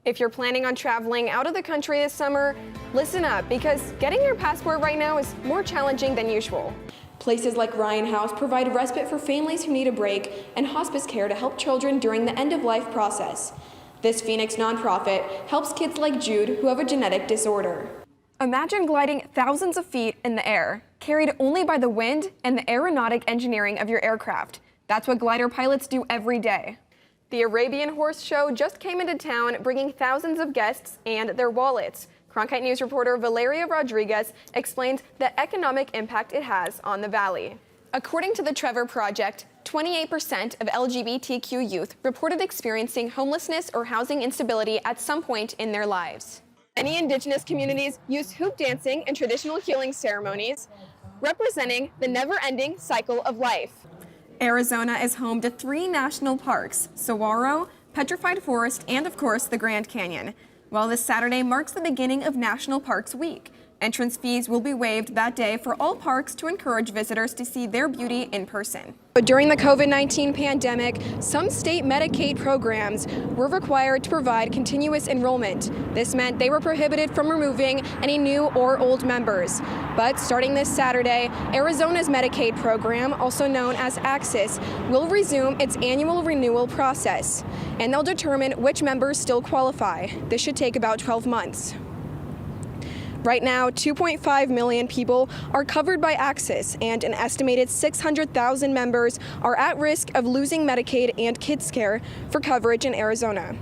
If you're planning on traveling out of the country this summer, listen up, because getting your passport right now is more challenging than usual. Places like Ryan House provide respite for families who need a break and hospice care to help children during the end-of-life process. This Phoenix nonprofit helps kids like Jude who have a genetic disorder. Imagine gliding thousands of feet in the air, carried only by the wind and the aeronautic engineering of your aircraft. That's what glider pilots do every day. The Arabian Horse Show just came into town, bringing thousands of guests and their wallets. Cronkite News reporter Valeria Rodriguez explains the economic impact it has on the valley. According to the Trevor Project, 28% of LGBTQ youth reported experiencing homelessness or housing instability at some point in their lives. Many indigenous communities use hoop dancing and traditional healing ceremonies, representing the never-ending cycle of life. Arizona is home to 3 national parks: Saguaro, Petrified Forest, and of course the Grand Canyon. Well, this Saturday marks the beginning of National Parks Week. Entrance fees will be waived that day for all parks to encourage visitors to see their beauty in person. But during the COVID-19 pandemic, some state Medicaid programs were required to provide continuous enrollment. This meant they were prohibited from removing any new or old members. But starting this Saturday, Arizona's Medicaid program, also known as ACCESS, will resume its annual renewal process, and they'll determine which members still qualify. This should take about 12 months. Right now, 2.5 million people are covered by ACCESS, and an estimated 600,000 members are at risk of losing Medicaid and kids care for coverage in Arizona.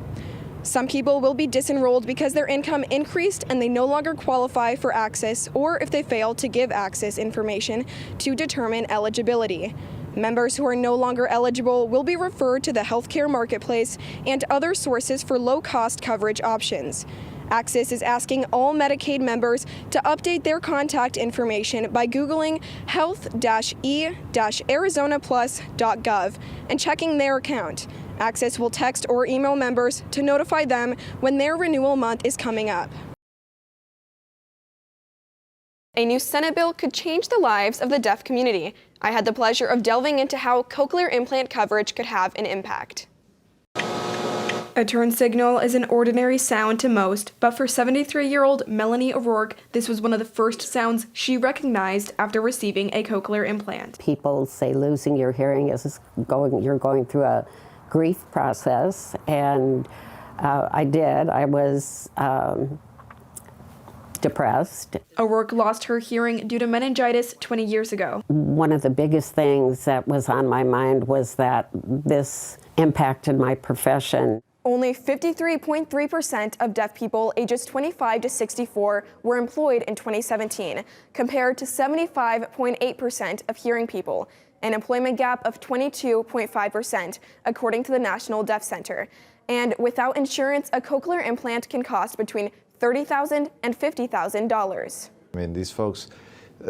Some people will be disenrolled because their income increased and they no longer qualify for ACCESS, or if they fail to give ACCESS information to determine eligibility. Members who are no longer eligible will be referred to the healthcare marketplace and other sources for low-cost coverage options. ACCESS is asking all Medicaid members to update their contact information by Googling health-e-arizonaplus.gov and checking their account. ACCESS will text or email members to notify them when their renewal month is coming up. A new Senate bill could change the lives of the deaf community. I had the pleasure of delving into how cochlear implant coverage could have an impact. A turn signal is an ordinary sound to most, but for 73-year-old Melanie O'Rourke, this was one of the first sounds she recognized after receiving a cochlear implant. People say losing your hearing is you're going through a grief process, and I did. I was depressed. O'Rourke lost her hearing due to meningitis 20 years ago. One of the biggest things that was on my mind was that this impacted my profession. Only 53.3% of deaf people ages 25 to 64 were employed in 2017, compared to 75.8% of hearing people, an employment gap of 22.5%, according to the National Deaf Center. And without insurance, a cochlear implant can cost between $30,000 and $50,000. I mean, these folks,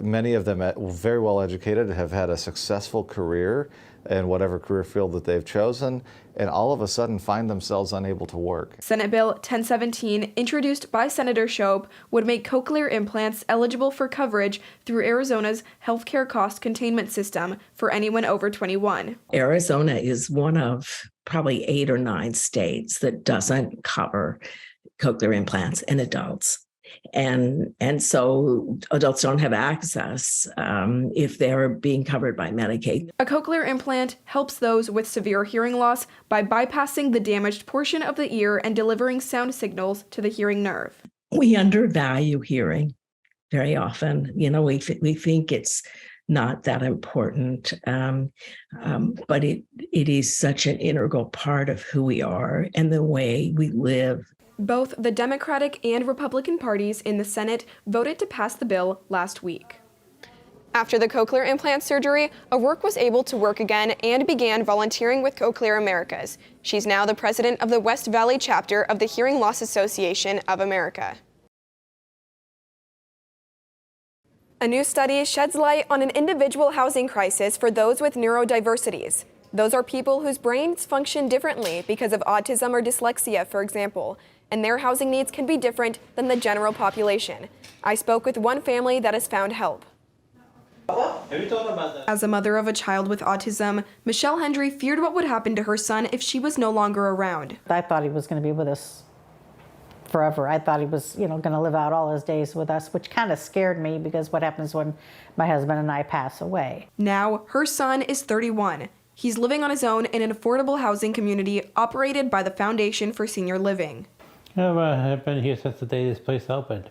many of them very well educated, have had a successful career in whatever career field that they've chosen, and all of a sudden find themselves unable to work. Senate Bill 1017, introduced by Senator Staubs, would make cochlear implants eligible for coverage through Arizona's healthcare cost containment system for anyone over 21. Arizona is one of probably 8 or 9 states that doesn't cover cochlear implants in adults. And so adults don't have access if they're being covered by Medicaid. A cochlear implant helps those with severe hearing loss by bypassing the damaged portion of the ear and delivering sound signals to the hearing nerve. We undervalue hearing very often. You know, we think it's not that important, but it is such an integral part of who we are and the way we live. Both the Democratic and Republican parties in the Senate voted to pass the bill last week. After the cochlear implant surgery, O'Rourke was able to work again and began volunteering with Cochlear Americas. She's now the president of the West Valley chapter of the Hearing Loss Association of America. A new study sheds light on an individual housing crisis for those with neurodiversities. Those are people whose brains function differently because of autism or dyslexia, for example, and their housing needs can be different than the general population. I spoke with one family that has found help. As a mother of a child with autism, Michelle Hendry feared what would happen to her son if she was no longer around. I thought he was going to be with us forever. I thought he was, going to live out all his days with us, which kind of scared me because what happens when my husband and I pass away? Now, her son is 31. He's living on his own in an affordable housing community operated by the Foundation for Senior Living. I've been here since the day this place opened.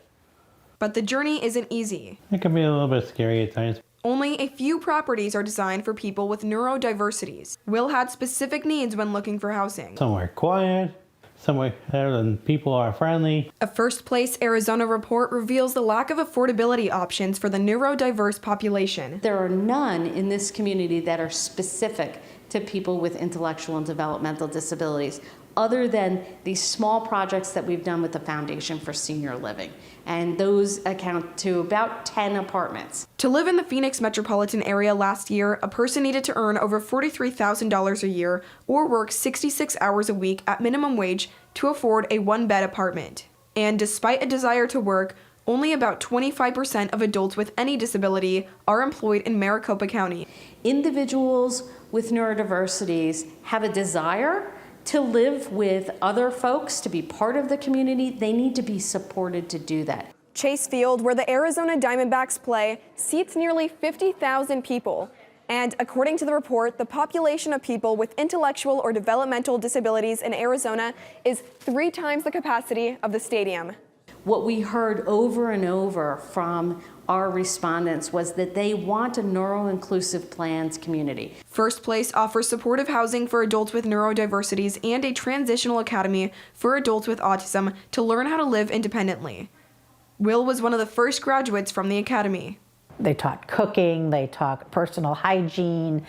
But the journey isn't easy. It can be a little bit scary at times. Only a few properties are designed for people with neurodiversities. Will had specific needs when looking for housing. Somewhere quiet, somewhere and people are friendly. A First Place Arizona report reveals the lack of affordability options for the neurodiverse population. There are none in this community that are specific to people with intellectual and developmental disabilities, other than these small projects that we've done with the Foundation for Senior Living. And those account to about 10 apartments. To live in the Phoenix metropolitan area last year, a person needed to earn over $43,000 a year or work 66 hours a week at minimum wage to afford a one-bed apartment. And despite a desire to work, only about 25% of adults with any disability are employed in Maricopa County. Individuals with neurodiversities have a desire to live with other folks, to be part of the community. They need to be supported to do that. Chase Field, where the Arizona Diamondbacks play, seats nearly 50,000 people. And according to the report, the population of people with intellectual or developmental disabilities in Arizona is 3 times the capacity of the stadium. What we heard over and over from our respondents was that they want a neuro-inclusive plans community. First Place offers supportive housing for adults with neurodiversities and a transitional academy for adults with autism to learn how to live independently. Will was one of the first graduates from the academy. They taught cooking, they taught personal hygiene,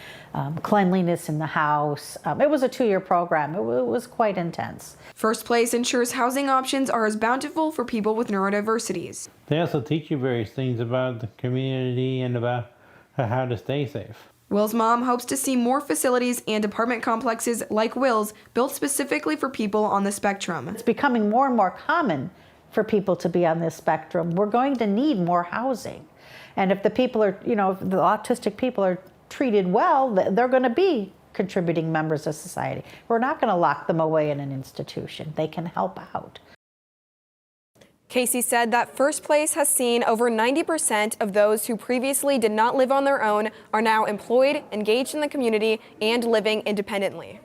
cleanliness in the house. It was a 2-year program. It was quite intense. First Place ensures housing options are as bountiful for people with neurodiversities. They also teach you various things about the community and about how to stay safe. Will's mom hopes to see more facilities and apartment complexes like Will's built specifically for people on the spectrum. It's becoming more and more common for people to be on this spectrum. We're going to need more housing. And if the people are, if the autistic people are treated well, they're going to be contributing members of society. We're not going to lock them away in an institution. They can help out. Casey said that First Place has seen over 90% of those who previously did not live on their own are now employed, engaged in the community, and living independently.